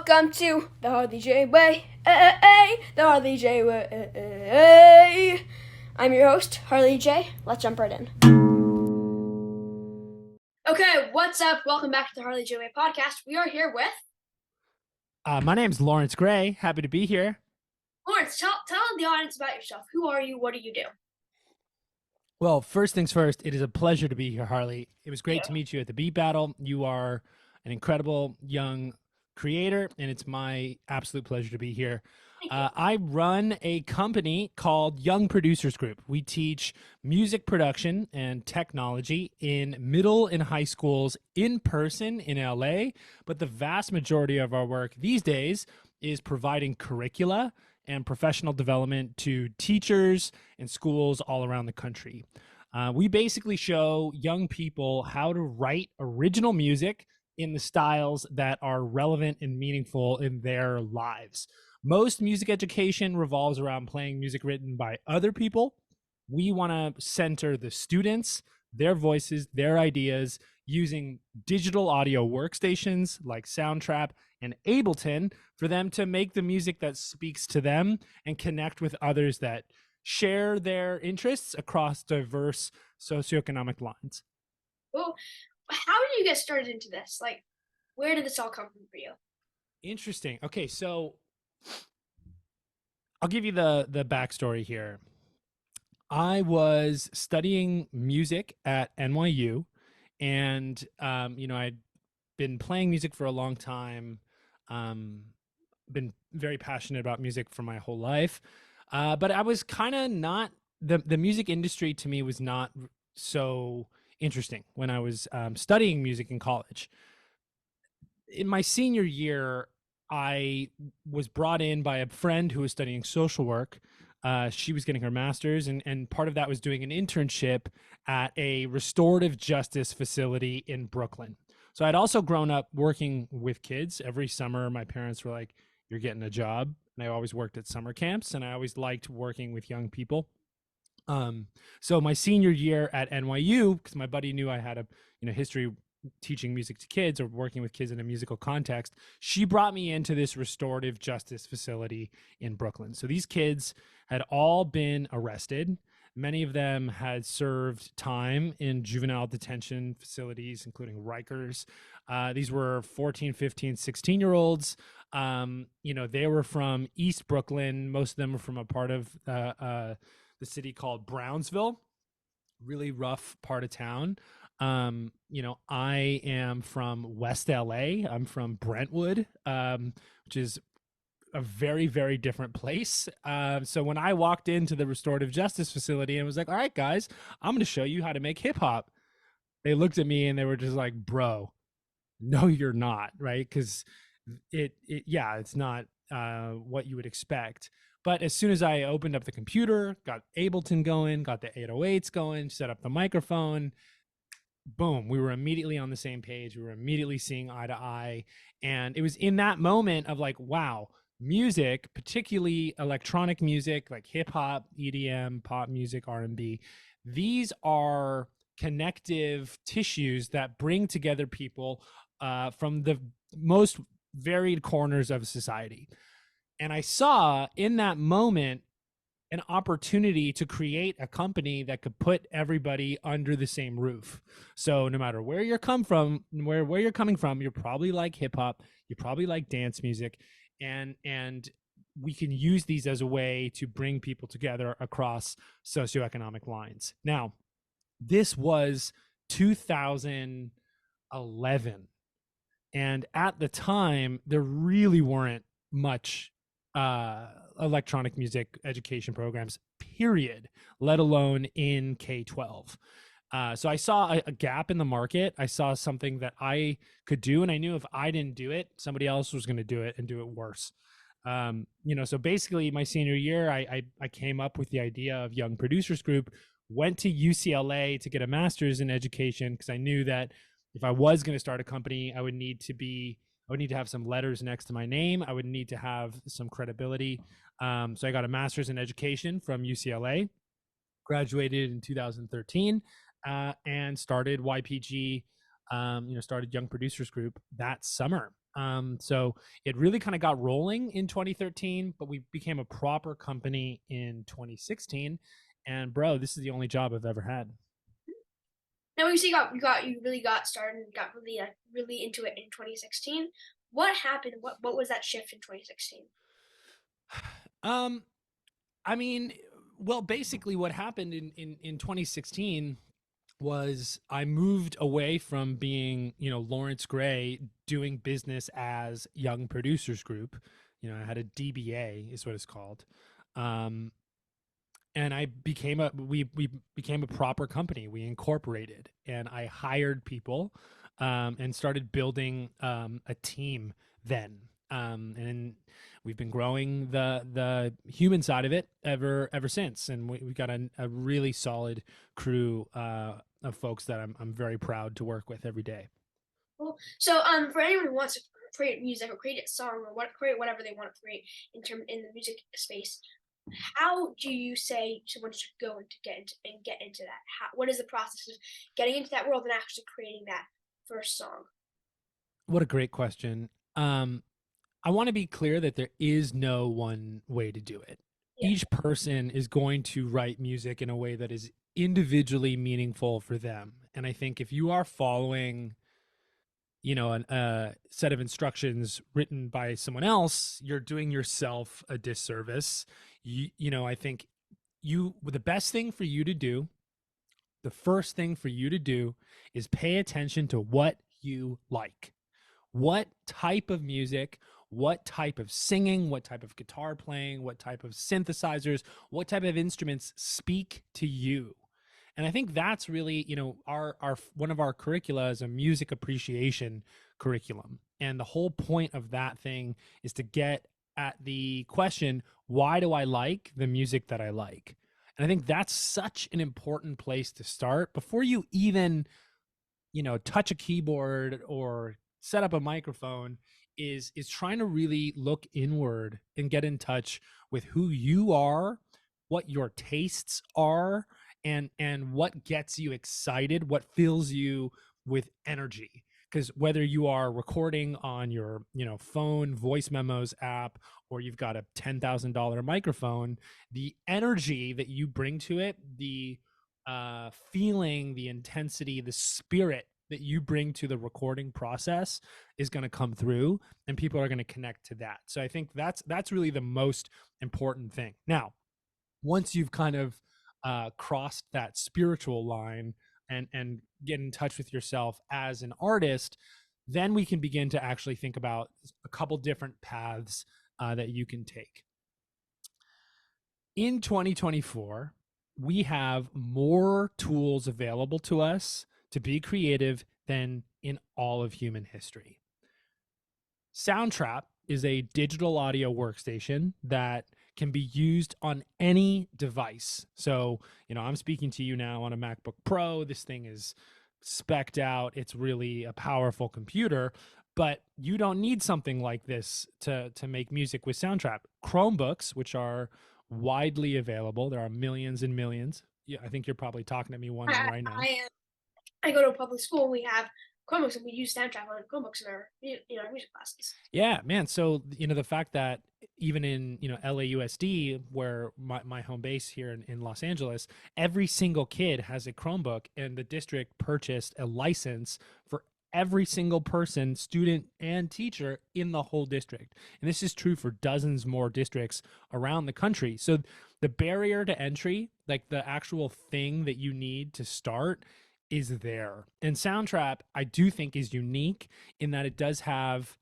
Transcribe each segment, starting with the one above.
Welcome to the HbyJ way, the HbyJ way. I'm your host, Harley J. Let's jump right in. Okay, what's up? Welcome back to the Harley J Way podcast. We are here with My name's Lawrence Gray. Happy to be here. Lawrence. Tell the audience about yourself. Who are you? What do you do? Well, first things first, it is a pleasure to be here, Harley. It was great Yeah. to meet you at the Beat Battle. You are an incredible young creator, and it's my absolute pleasure to be here. Thank you. I run a company called Young Producers Group. We teach music production and technology in middle and high schools in person in LA, but the vast majority of our work these days is providing curricula and professional development to teachers and schools all around the country. We basically show young people how to write original music in the styles that are relevant and meaningful in their lives. Most music education revolves around playing music written by other people. We want to center the students, their voices, their ideas using digital audio workstations like Soundtrap and Ableton for them to make the music that speaks to them and connect with others that share their interests across diverse socioeconomic lines. Well, how did you get started into this? Like, where did this all come from for you? Interesting. Okay, so I'll give you the backstory here. I was studying music at NYU, and I'd been playing music for a long time. Um, been very passionate about music for my whole life, but I was kind of not the music industry to me was not so interesting when I was studying music in college. In my senior year, I was brought in by a friend who was studying social work. She was getting her master's, and part of that was doing an internship at a restorative justice facility in Brooklyn. So I'd also grown up working with kids. Every summer, my parents were like, "You're getting a job." And I always worked at summer camps, and I always liked working with young people. So my senior year at NYU, because my buddy knew I had a history teaching music to kids or working with kids in a musical context, she brought me into this restorative justice facility in Brooklyn. So these kids had all been arrested. Many of them had served time in juvenile detention facilities, including Rikers. These were 14, 15, 16-year-olds. They were from East Brooklyn. Most of them were from a part of the city called Brownsville, really rough part of town. I am from West LA. I'm from Brentwood, which is a very, very different place. So when I walked into the restorative justice facility and was like, "All right, guys, I'm going to show you how to make hip hop," they looked at me and they were just like, "Bro, no, you're not," right? Because it's not what you would expect. But as soon as I opened up the computer, got Ableton going, got the 808s going, set up the microphone, boom, we were immediately on the same page. We were immediately seeing eye to eye. And it was in that moment of like, wow, music, particularly electronic music like hip hop, EDM, pop music, R&B, these are connective tissues that bring together people from the most varied corners of society. And I saw in that moment an opportunity to create a company that could put everybody under the same roof. So no matter where you're coming from, you're probably like hip hop, you probably like dance music, and we can use these as a way to bring people together across socioeconomic lines. Now, this was 2011. And at the time, there really weren't much electronic music education programs, period, let alone in K-12. So I saw a gap in the market. I saw something that I could do, and I knew if I didn't do it, somebody else was going to do it and do it worse. So basically, my senior year, I came up with the idea of Young Producers Group, went to UCLA to get a master's in education because I knew that if I was going to start a company, I would need to have some letters next to my name. I would need to have some credibility. So I got a master's in education from UCLA, graduated in 2013, and started YPG, started Young Producers Group that summer. So it really kind of got rolling in 2013, but we became a proper company in 2016. And bro, this is the only job I've ever had. Now, when you say you really got started and got really really into it in 2016, what happened? What was that shift in 2016? Um, I mean, well, basically, what happened in 2016 was I moved away from being, Lawrence Gray doing business as Young Producers Group. I had a DBA, is what it's called. Um, and we became a proper company. We incorporated, and I hired people, and started building a team then. And we've been growing the human side of it ever since, and we've got a really solid crew of folks that I'm very proud to work with every day. Cool. So, for anyone who wants to create music or create a song or create whatever they want to create in the music space, how do you say someone should go and to get into that? What is the process of getting into that world and actually creating that first song? What a great question. Um, I want to be clear that there is no one way to do it. Yeah. Each person is going to write music in a way that is individually meaningful for them. And I think if you are following, a set of instructions written by someone else, you're doing yourself a disservice. I think the best thing for you to do, the first thing for you to do is pay attention to what you like. What type of music, what type of singing, what type of guitar playing, what type of synthesizers, what type of instruments speak to you. And I think that's really, our one of our curricula is a music appreciation curriculum. And the whole point of that thing is to get at the question, why do I like the music that I like? And I think that's such an important place to start before you even, touch a keyboard or set up a microphone. Is trying to really look inward and get in touch with who you are, what your tastes are, and what gets you excited, what fills you with energy. Because whether you are recording on your, phone voice memos app, or you've got a $10,000 microphone, the energy that you bring to it, the feeling, the intensity, the spirit that you bring to the recording process is going to come through, and people are going to connect to that. So I think that's really the most important thing. Now, once you've kind of crossed that spiritual line and get in touch with yourself as an artist, then we can begin to actually think about a couple different paths that you can take. In 2024, we have more tools available to us to be creative than in all of human history. Soundtrap is a digital audio workstation that can be used on any device. So, I'm speaking to you now on a MacBook Pro. This thing is specced out. It's really a powerful computer, but you don't need something like this to make music with Soundtrap. Chromebooks, which are widely available, there are millions and millions. Yeah, I think you're probably talking to me one on right now. I go to a public school. We have Chromebooks, and we use Soundtrap on Chromebooks in our music classes. Yeah, man. So, the fact that even in, LAUSD, where my home base here in Los Angeles, every single kid has a Chromebook, and the district purchased a license for every single person, student and teacher in the whole district. And this is true for dozens more districts around the country. So the barrier to entry, like the actual thing that you need to start, is there. And Soundtrap, I do think, is unique in that it does have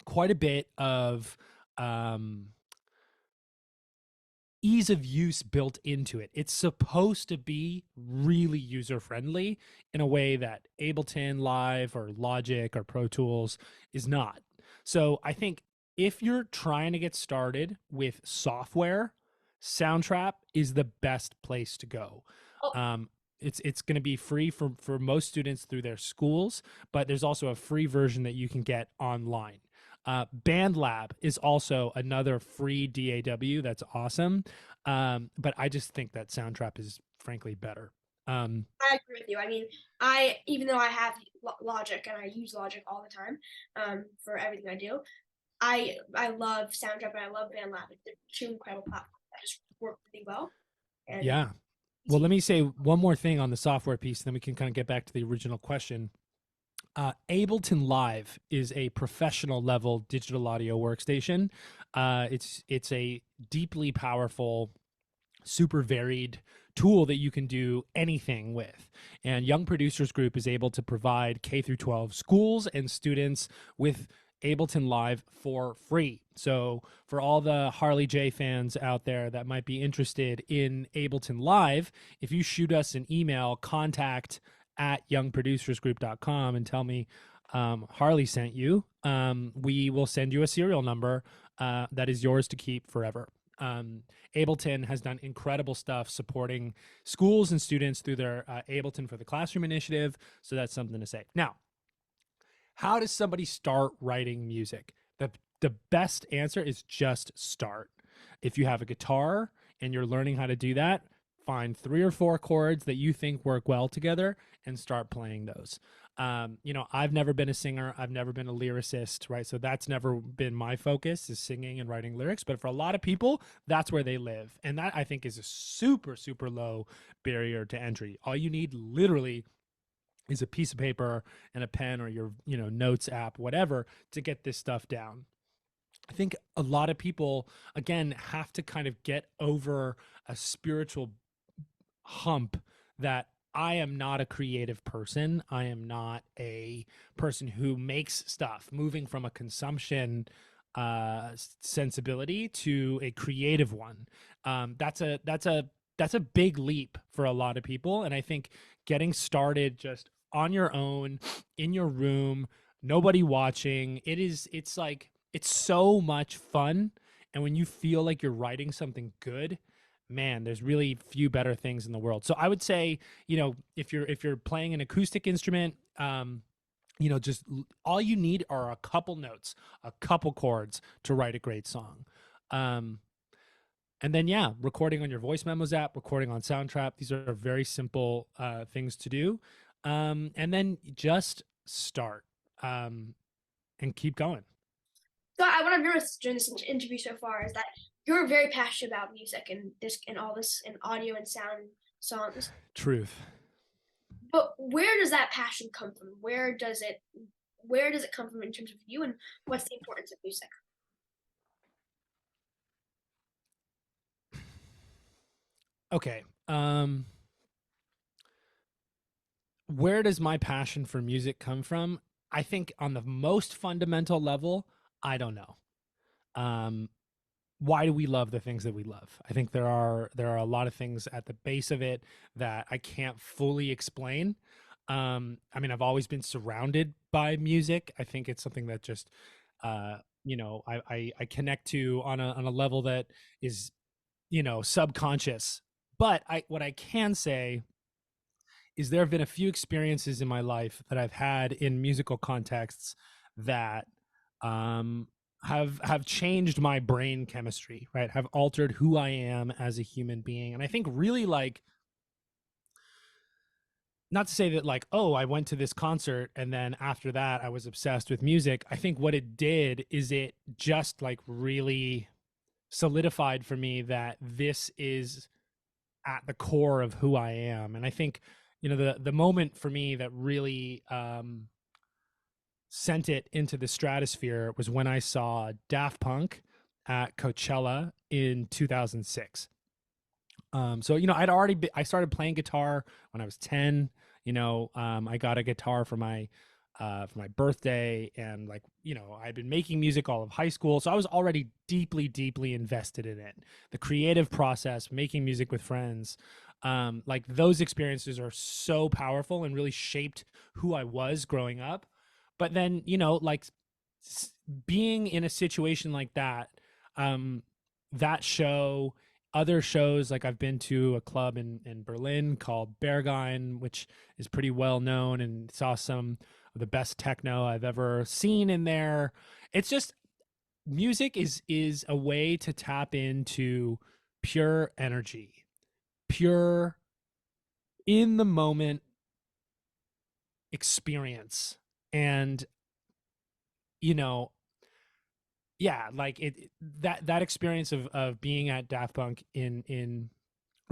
quite a bit of ease of use built into it. It's supposed to be really user friendly in a way that Ableton Live or Logic or Pro Tools is not. So I think if you're trying to get started with software, Soundtrap is the best place to go. Oh, It's going to be free for most students through their schools, but there's also a free version that you can get online. BandLab is also another free DAW that's awesome, but I just think that Soundtrap is frankly better. I agree with you. I mean, I even though I have Logic and I use Logic all the time for everything I do, I love Soundtrap and I love BandLab. They're two incredible platforms that just work really well and Yeah. Well, let easy. me say one more thing on the software piece, then we can kind of get back to the original question. Ableton Live is a professional level digital audio workstation. It's a deeply powerful, super varied tool that you can do anything with. And Young Producers Group is able to provide K through 12 schools and students with Ableton Live for free. So for all the HbyJ fans out there that might be interested in Ableton Live, if you shoot us an email, contact@youngproducersgroup.com, and tell me Harley sent you, we will send you a serial number that is yours to keep forever. Ableton has done incredible stuff supporting schools and students through their Ableton for the Classroom initiative. So that's something to say. Now, how does somebody start writing music? The best answer is just start. If you have a guitar and you're learning how to do that, find 3 or 4 chords that you think work well together and start playing those. I've never been a singer. I've never been a lyricist, right? So that's never been my focus, is singing and writing lyrics. But for a lot of people, that's where they live. And that, I think, is a super, super low barrier to entry. All you need literally is a piece of paper and a pen or your, notes app, whatever, to get this stuff down. I think a lot of people, again, have to kind of get over a spiritual hump that I am not a creative person. I am not a person who makes stuff. Moving from a consumption sensibility to a creative one, that's a big leap for a lot of people. And I think getting started just on your own in your room, nobody watching, it's like it's so much fun. And when you feel like you're writing something good, man, there's really few better things in the world. So I would say, if you're playing an acoustic instrument, just all you need are a couple notes, a couple chords to write a great song. Um, and then, yeah, recording on your voice memos app, recording on Soundtrap. These are very simple things to do. And then just start and keep going. So what I've noticed during this interview so far is that you're very passionate about music and this and all this and audio and sound songs. Truth. But where does that passion come from? Where does it come from in terms of you and what's the importance of music? Okay. Where does my passion for music come from? I think on the most fundamental level, I don't know. Um, why do we love the things that we love? I think there are a lot of things at the base of it that I can't fully explain. I mean, I've always been surrounded by music. I think it's something that just I connect to on a level that is subconscious. But what I can say is there have been a few experiences in my life that I've had in musical contexts that um, have changed my brain chemistry, right? Have altered who I am as a human being, and I think really like, not to say that like, oh, I went to this concert and then after that I was obsessed with music. I think what it did is it just like really solidified for me that this is at the core of who I am. And I think, the moment for me that really sent it into the stratosphere was when I saw Daft Punk at Coachella in 2006. So I started playing guitar when I was 10. I got a guitar for my birthday, and like, I'd been making music all of high school, so I was already deeply, deeply invested in it. The creative process, making music with friends, like those experiences are so powerful and really shaped who I was growing up. But then, like being in a situation like that, that show, other shows, like I've been to a club in Berlin called Berghain, which is pretty well known, and saw some of the best techno I've ever seen in there. It's just music is a way to tap into pure energy, pure in the moment experience. And you know, yeah, like that experience of being at Daft Punk in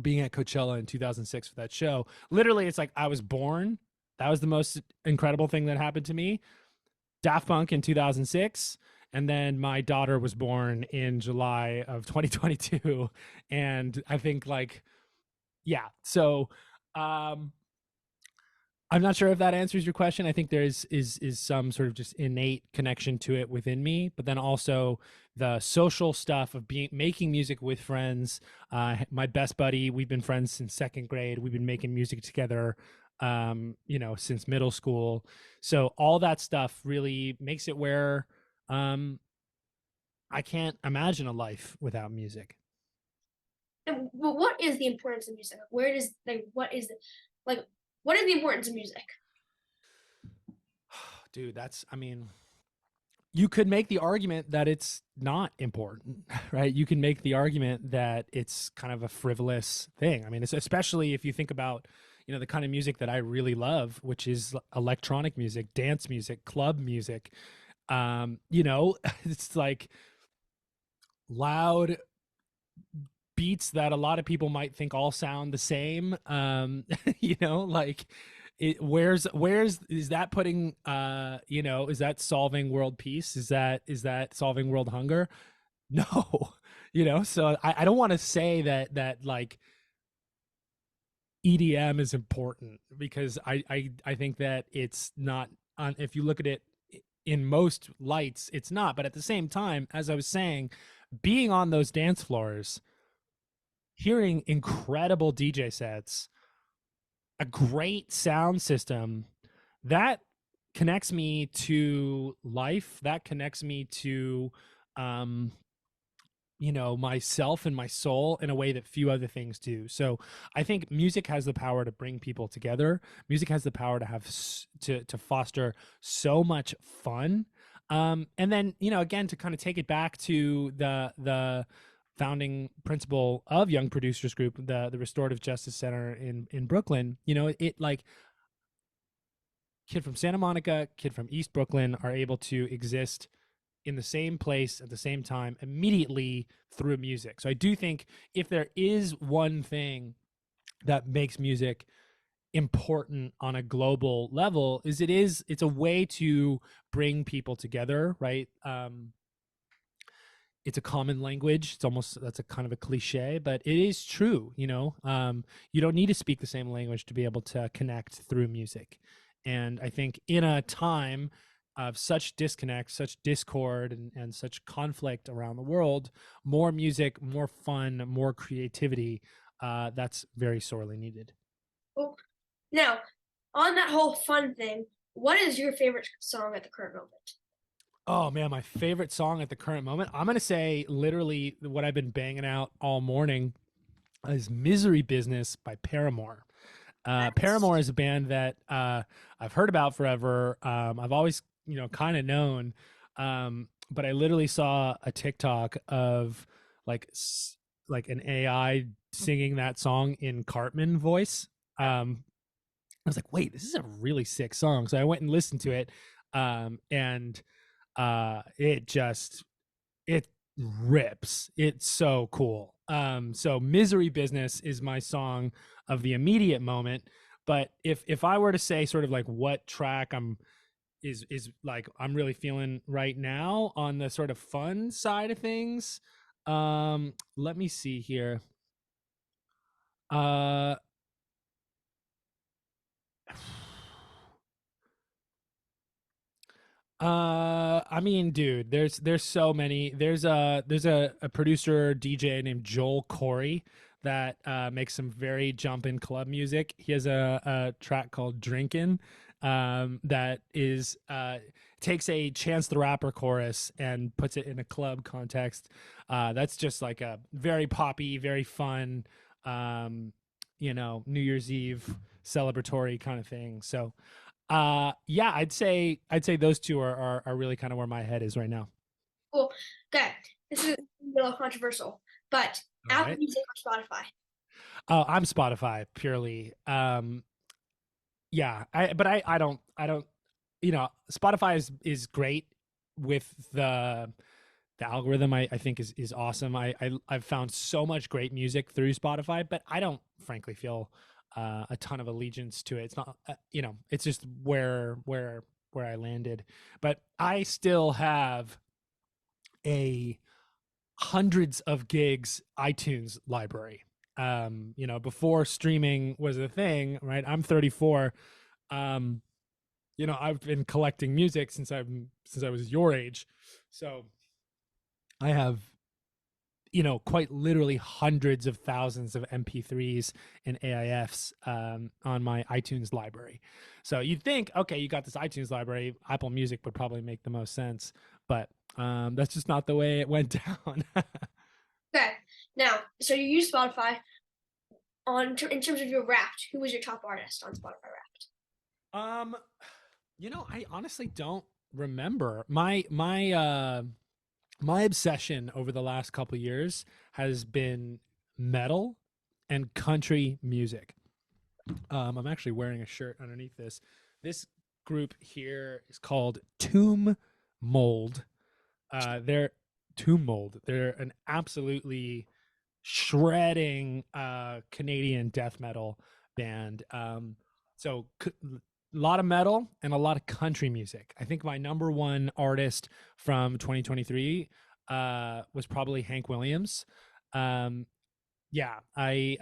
being at Coachella in 2006 for that show. Literally, it's like I was born. That was the most incredible thing that happened to me. Daft Punk in 2006, and then my daughter was born in July of 2022. And I think like, yeah. So um I'm not sure if that answers your question. I think there is some sort of just innate connection to it within me, but then also the social stuff of being making music with friends. My best buddy, we've been friends since second grade. We've been making music together, since middle school. So all that stuff really makes it where um, I can't imagine a life without music. And what is the importance of music? Where does like like what is the importance of music? Dude, I mean, you could make the argument that it's not important, right? You can make the argument that it's kind of a frivolous thing. I mean, it's especially if you think about, the kind of music that I really love, which is electronic music, dance music, club music. It's like loud beats that a lot of people might think all sound the same. Like where's is that putting is that solving world peace? Is that solving world hunger? No. So I don't want to say that like EDM is important, because I think that it's not on. If you look at it in most lights, it's not. But at the same time, as I was saying, being on those dance floors, hearing incredible DJ sets, a great sound system, that connects me to life. That connects me to, um, myself and my soul in a way that few other things do. So I think music has the power to bring people together. Music has the power to to foster so much fun. And then, again, to kind of take it back to the founding principle of Young Producers Group, the Restorative Justice Center in Brooklyn. It like kid from Santa Monica, kid from East Brooklyn are able to exist in the same place at the same time immediately through music. So I do think if there is one thing that makes music important on a global level, it's a way to bring people together, right? It's a common language. It's almost, that's a kind of a cliche, but it is true. You don't need to speak the same language to be able to connect through music. And I think in a time of such disconnect, such discord, and such conflict around the world, more music, more fun, more creativity, that's very sorely needed. Well, now, on that whole fun thing, what is your favorite song at the current moment? Oh man, my favorite song at the current moment, I'm gonna say literally what I've been banging out all morning, is Misery Business by Paramore. Paramore That's is a band that I've heard about forever. I've always, kind of known, but I literally saw a TikTok of like like an AI singing that song in Cartman voice. I was like, wait, this is a really sick song. So I went and listened to it, and it rips. It's so cool. So Misery Business is my song of the immediate moment. But if I were to say sort of like what track is like I'm really feeling right now on the sort of fun side of things, let me see here. Uh I mean, dude, there's so many. There's a producer DJ named Joel Corey that makes some very jumpin' club music. He has a track called Drinkin', that is takes a Chance the Rapper chorus and puts it in a club context. That's just like a very poppy, very fun, New Year's Eve celebratory kind of thing. So yeah, I'd say those two are really kind of where my head is right now. cool. Okay, this is a little controversial, but All Apple right. Music or Spotify? Oh, I'm Spotify purely. Yeah, I don't, Spotify is great with the algorithm. I think is awesome. I've found so much great music through Spotify, but I don't frankly feel a ton of allegiance to it. It's not, it's just where I landed. But I still have a hundreds of gigs iTunes library. Before streaming was a thing, right? I'm 34. Um, I've been collecting music since I was your age. So I have, quite literally hundreds of thousands of MP3s and AIFs on my iTunes library. So you'd think, okay, you got this iTunes library, Apple Music would probably make the most sense, but that's just not the way it went down. Okay, now so you use Spotify in terms of your Wrapped. Who was your top artist on Spotify Wrapped? um, I honestly don't remember. My obsession over the last couple years has been metal and country music. I'm actually wearing a shirt underneath this. This group here is called Tomb Mold. They're Tomb Mold. They're an absolutely shredding Canadian death metal band. So a lot of metal and a lot of country music. I think my number one artist from 2023 was probably Hank Williams. Um, yeah, I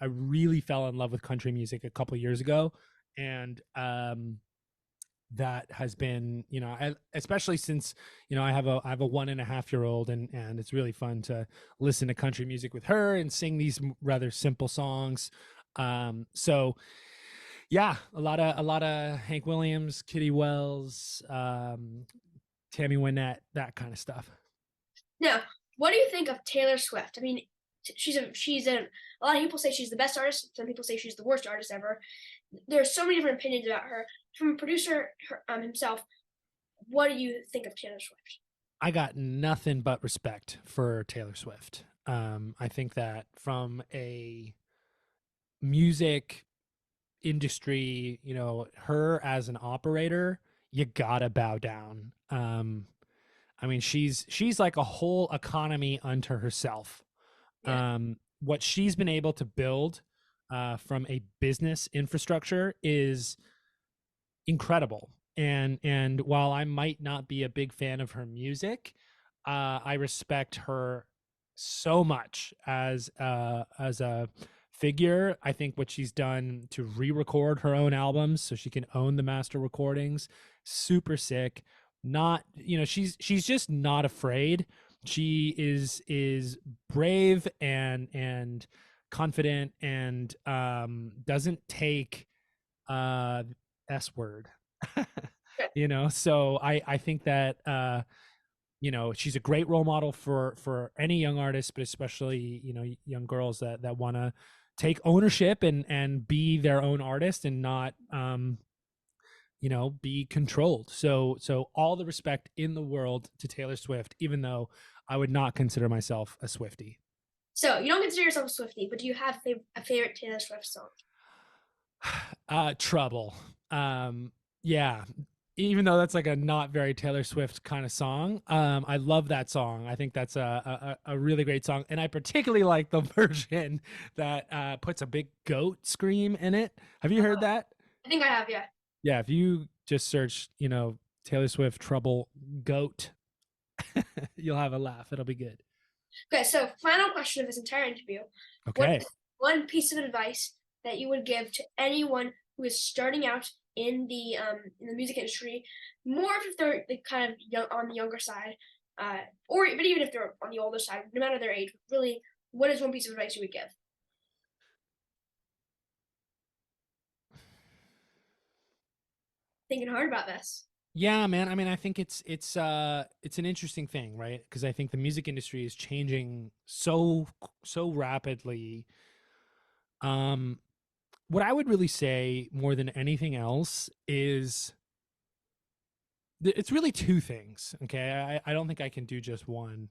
really fell in love with country music a couple years ago, and that has been, especially since, I have a 1.5 year old, and it's really fun to listen to country music with her and sing these rather simple songs. So yeah, a lot of Hank Williams, Kitty Wells, Tammy Wynette, that kind of stuff. Now, what do you think of Taylor Swift? I mean, a lot of people say she's the best artist. Some people say she's the worst artist ever. There's so many different opinions about her. From a producer himself, what do you think of Taylor Swift? I got nothing but respect for Taylor Swift. I think that from a music industry, her as an operator, you gotta bow down. I mean, she's like a whole economy unto herself. Yeah. What she's been able to build from a business infrastructure is incredible. And while I might not be a big fan of her music, I respect her so much as a figure. I think what she's done to re-record her own albums so she can own the master recordings, super sick. Not, she's just not afraid. She is brave and confident, and doesn't take uh S word. So I think that she's a great role model for any young artist, but especially young girls that want to take ownership and be their own artist and not be controlled. So all the respect in the world to Taylor Swift, even though I would not consider myself a Swiftie. So you don't consider yourself a Swiftie, but do you have a favorite Taylor Swift song? Trouble. Yeah, even though that's like a not very Taylor Swift kind of song, I love that song. I think that's a really great song, and I particularly like the version that puts a big goat scream in it. Have you heard that? I think I have, yeah. Yeah, if you just search, Taylor Swift Trouble Goat, you'll have a laugh. It'll be good. Okay, so final question of this entire interview. What Okay. is one piece of advice that you would give to anyone who is starting out in the music industry, more if they're like, kind of young, on the younger side, but even if they're on the older side, no matter their age, really, what is one piece of advice you would give? Thinking hard about this. Yeah, man. I mean, I think it's an interesting thing, right? Because I think the music industry is changing so rapidly. Um, what I would really say more than anything else is it's really two things. Okay, I don't think I can do just one.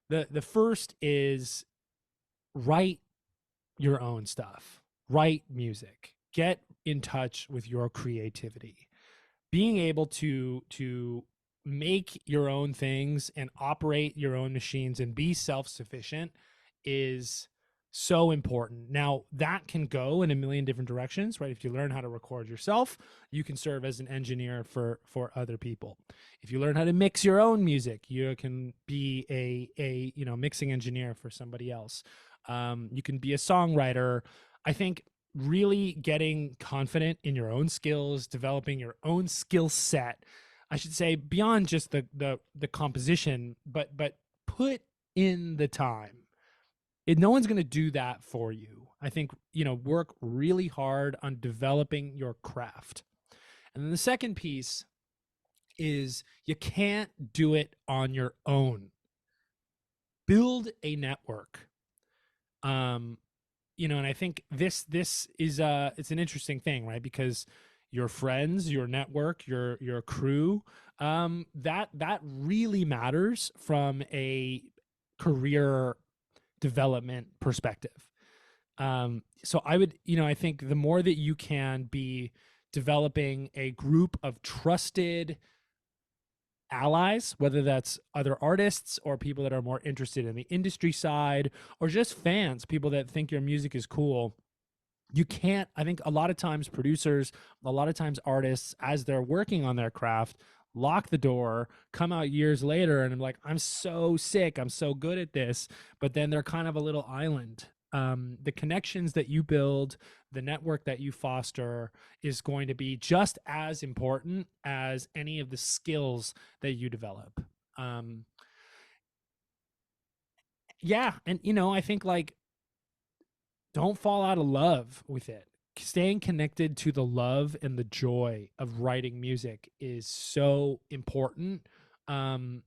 The first is write your own stuff, write music, get in touch with your creativity. Being able to make your own things and operate your own machines and be self-sufficient is so important. Now, that can go in a million different directions, right? If you learn how to record yourself, you can serve as an engineer for other people. If you learn how to mix your own music, you can be a mixing engineer for somebody else. You can be a songwriter. I think really getting confident in your own skills, developing your own skill set. I should say beyond just the composition, but put in the time. No one's going to do that for you. I think, work really hard on developing your craft. And then the second piece is you can't do it on your own. Build a network. And I think this is it's an interesting thing, right? Because your friends, your network, your crew, that really matters from a career development perspective. So I would, I think the more that you can be developing a group of trusted allies, whether that's other artists or people that are more interested in the industry side, or just fans, people that think your music is cool. You can't, I think a lot of times producers, a lot of times artists, as they're working on their craft, lock the door, come out years later, and I'm like, I'm so sick, I'm so good at this, but then they're kind of a little island. The connections that you build, the network that you foster is going to be just as important as any of the skills that you develop. Yeah, and I think like don't fall out of love with it. Staying connected to the love and the joy of writing music is so important. Um,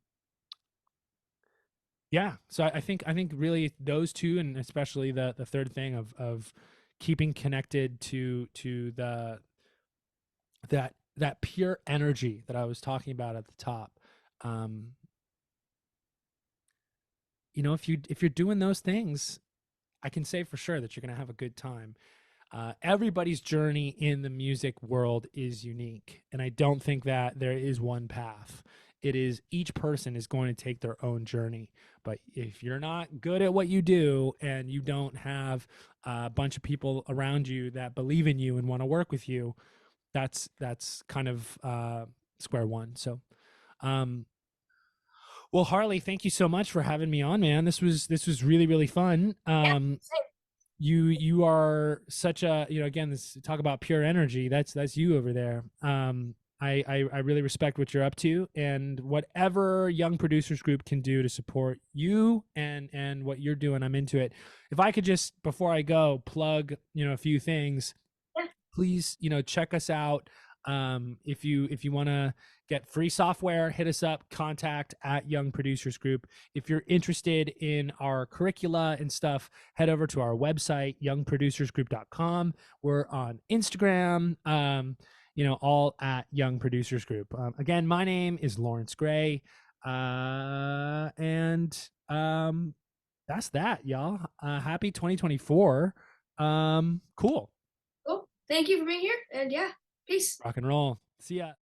yeah, so I think really those two, and especially the third thing of keeping connected to that pure energy that I was talking about at the top. Um, if you're doing those things, I can say for sure that you're going to have a good time. Everybody's journey in the music world is unique, and I don't think that there is one path. It is each person is going to take their own journey. But if you're not good at what you do and you don't have a bunch of people around you that believe in you and want to work with you, that's kind of square one. So, um, well, Harley, thank you so much for having me on, man. This was really really fun. Yeah, same. You are such a, again, this talk about pure energy, that's you over there. I really respect what you're up to, and whatever Young Producers Group can do to support you and what you're doing, I'm into it. If I could just, before I go, plug a few things, Yeah. please, check us out. If you want to get free software, hit us up, contact at Young Producers Group. If you're interested in our curricula and stuff, head over to our website, youngproducersgroup.com. We're on Instagram, all at Young Producers Group. Again, my name is Lawrence Gray. And that's that, y'all. Happy 2024. Cool. Cool. Thank you for being here, and yeah, peace. Rock and roll. See ya.